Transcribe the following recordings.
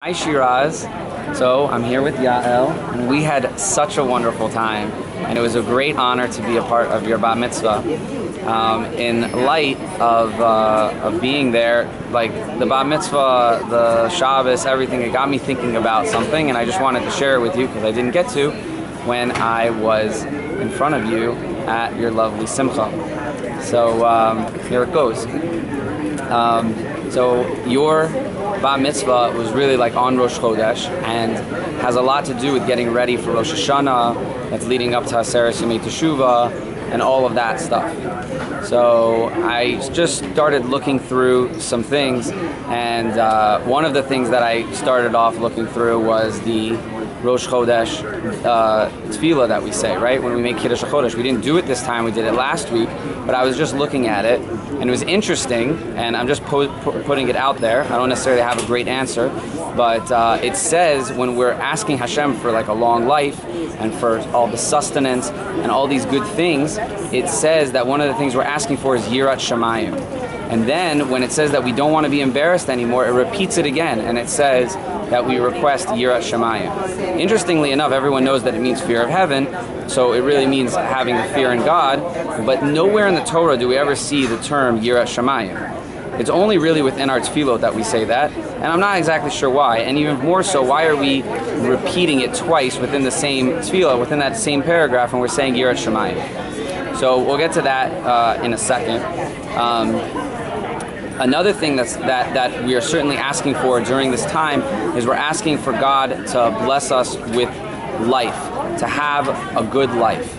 Hi Shiraz. So I'm here with Yael, and we had such a wonderful time, and it was a great honor to be a part of your bat mitzvah. In light of being there, like the bat mitzvah, the Shabbos, everything, it got me thinking about something, and I just wanted to share it with you because I didn't get to when I was in front of you at your lovely simcha. So here it goes. So your Bat Mitzvah was really like on Rosh Chodesh and has a lot to do with getting ready for Rosh Hashanah, that's leading up to Aseret Yemei Teshuvah and all of that stuff. So I just started looking through some things, and one of the things that I started off looking through was the Rosh Chodesh tefillah that we say, right? When we make Kiddush HaChodesh. We didn't do it this time, we did it last week, but I was just looking at it, and it was interesting, and I'm just putting it out there. I don't necessarily have a great answer, but it says when we're asking Hashem for like a long life, and for all the sustenance, and all these good things, it says that one of the things we're asking for is Yirat Shamayim. And then when it says that we don't want to be embarrassed anymore, it repeats it again, and it says that we request Yirat Shamayim. Interestingly enough, everyone knows that it means fear of heaven, so it really means having the fear in God, but nowhere in the Torah do we ever see the term Yirat Shamayim. It's only really within our tefillot that we say that, and I'm not exactly sure why, and even more so, why are we repeating it twice within the same tefillah, within that same paragraph, and we're saying Yirat Shamayim? So we'll get to that in a second. Another thing that we are certainly asking for during this time is we're asking for God to bless us with life, to have a good life.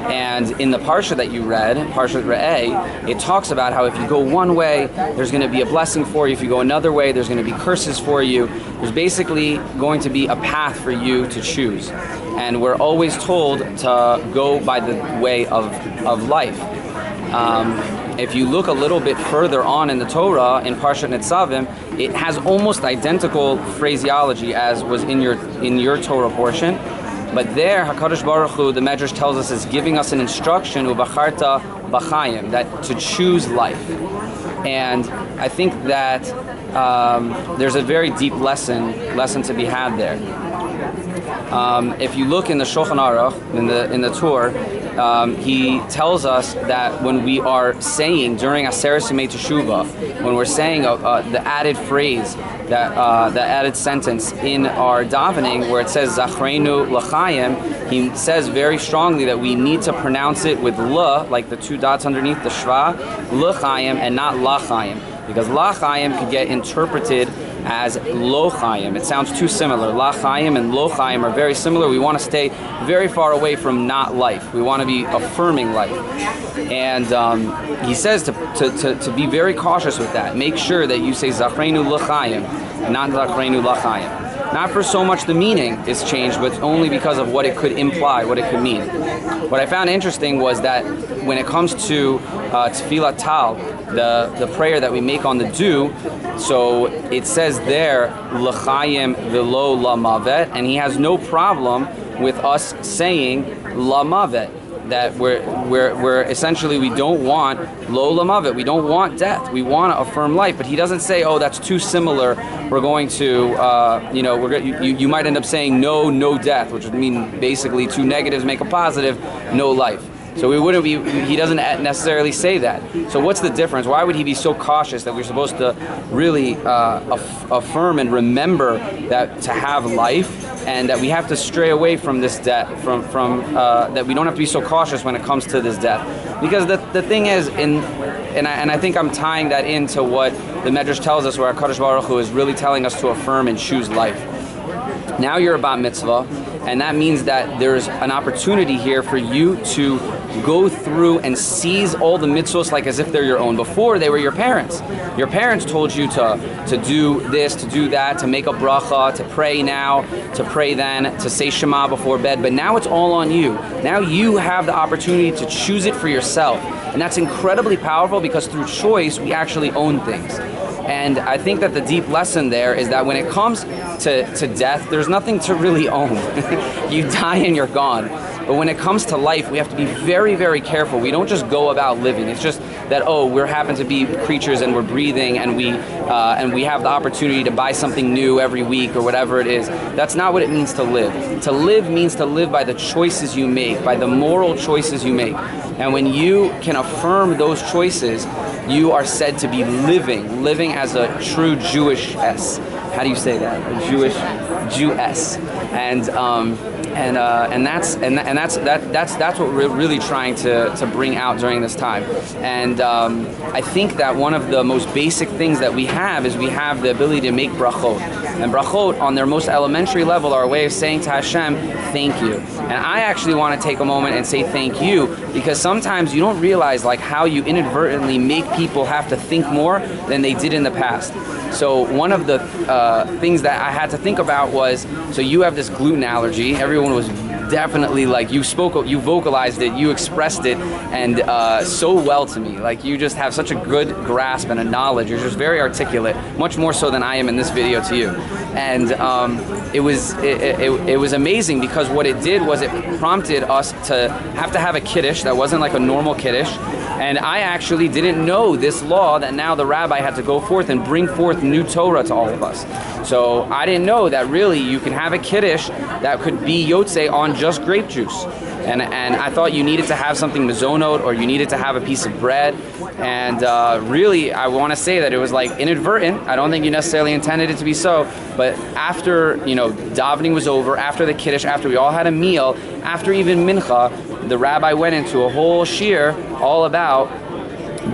And in the Parsha that you read, Parshat Re'eh, it talks about how if you go one way, there's going to be a blessing for you. If you go another way, there's going to be curses for you. There's basically going to be a path for you to choose. And we're always told to go by the way of life. If you look a little bit further on in the Torah, in Parshat Nitzavim, it has almost identical phraseology as was in your Torah portion. But there, HaKadosh Baruch Hu, the Medrash tells us, is giving us an instruction, Ubacharta B'chaim, that to choose life. And I think that there's a very deep lesson to be had there. If you look in the Shulchan Aruch, in the Torah, he tells us that when we are saying during Aseret Yemei Teshuvah, when we're saying the added phrase, the added sentence in our davening where it says Zachreinu L'chaim, he says very strongly that we need to pronounce it with L, like the two dots underneath the Shva, L'chaim, and not L'chaim, because L'chaim could get interpreted as Lo Chaim. It sounds too similar. La Chaim and Lo Chaim are very similar. We want to stay very far away from not life. We want to be affirming life. And he says to be very cautious with that. Make sure that you say Zachreinu L'chaim, not Zachreinu La Chaim. Not for so much the meaning is changed, but only because of what it could imply, what it could mean. What I found interesting was that when it comes to Tefillat Tal, the prayer that we make on the dew, so it says there, L'chaim v'lo lamavet, and he has no problem with us saying lamavet, that we're essentially, we don't want lo lamavet, we don't want death, we want to affirm life. But he doesn't say, oh, that's too similar, we're going to, you might end up saying no death, which would mean basically two negatives make a positive, no life. So he doesn't necessarily say that. So what's the difference? Why would he be so cautious that we're supposed to really affirm and remember that to have life, and that we have to stray away from this death, that we don't have to be so cautious when it comes to this death? Because the thing is, and I think I'm tying that into what the Medrash tells us, where HaKadosh Baruch Hu is really telling us to affirm and choose life. Now you're about mitzvah, and that means that there's an opportunity here for you to go through and seize all the mitzvahs like as if they're your own. Before, they were your parents. Your parents told you to do this, to do that, to make a bracha, to pray now, to pray then, to say Shema before bed. But now it's all on you. Now you have the opportunity to choose it for yourself. And that's incredibly powerful, because through choice, we actually own things. And I think that the deep lesson there is that when it comes to death, there's nothing to really own. You die and you're gone. But when it comes to life, we have to be very, very careful. We don't just go about living. It's just that, oh, we happen to be creatures and we're breathing and we have the opportunity to buy something new every week or whatever it is. That's not what it means to live. To live means to live by the choices you make, by the moral choices you make. And when you can affirm those choices, you are said to be living as a true Jewish-ess. How do you say that? A Jewish Jew-ess. And that's what we're really trying to bring out during this time. And I think that one of the most basic things that we have is we have the ability to make brachot. And brachot, on their most elementary level, are a way of saying to Hashem, thank you. And I actually want to take a moment and say thank you, because sometimes you don't realize like how you inadvertently make people have to think more than they did in the past. So one of the things that I had to think about was, so you have this gluten allergy. Everyone was definitely like, you vocalized it, you expressed it, and so well to me. Like, you just have such a good grasp and a knowledge. You're just very articulate, much more so than I am in this video to you. And it was amazing, because what it did was it prompted us to have a kiddush that wasn't like a normal kiddush. And I actually didn't know this law that now the rabbi had to go forth and bring forth new Torah to all of us. So I didn't know that really you can have a kiddush that could be yotzei on just grape juice. And I thought you needed to have something mezonot, or you needed to have a piece of bread. And really, I want to say that it was like inadvertent. I don't think you necessarily intended it to be so. But after, davening was over, after the kiddush, after we all had a meal, after even mincha, the rabbi went into a whole shir all about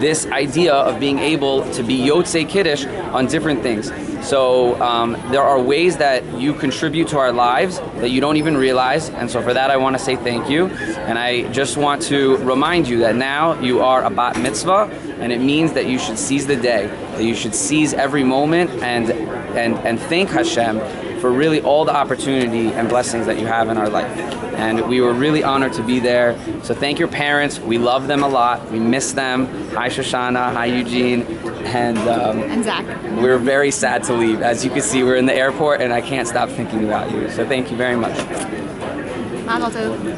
this idea of being able to be yotzei kiddush on different things. So there are ways that you contribute to our lives that you don't even realize, and so for that I want to say thank you. And I just want to remind you that now you are a bat mitzvah, and it means that you should seize the day, that you should seize every moment and thank Hashem for really all the opportunity and blessings that you have in our life. And we were really honored to be there. So thank your parents. We love them a lot. We miss them. Hi Shoshana, hi Eugene, and Zach. We're very sad to leave. As you can see, we're in the airport and I can't stop thinking about you. So thank you very much. Mazel tov.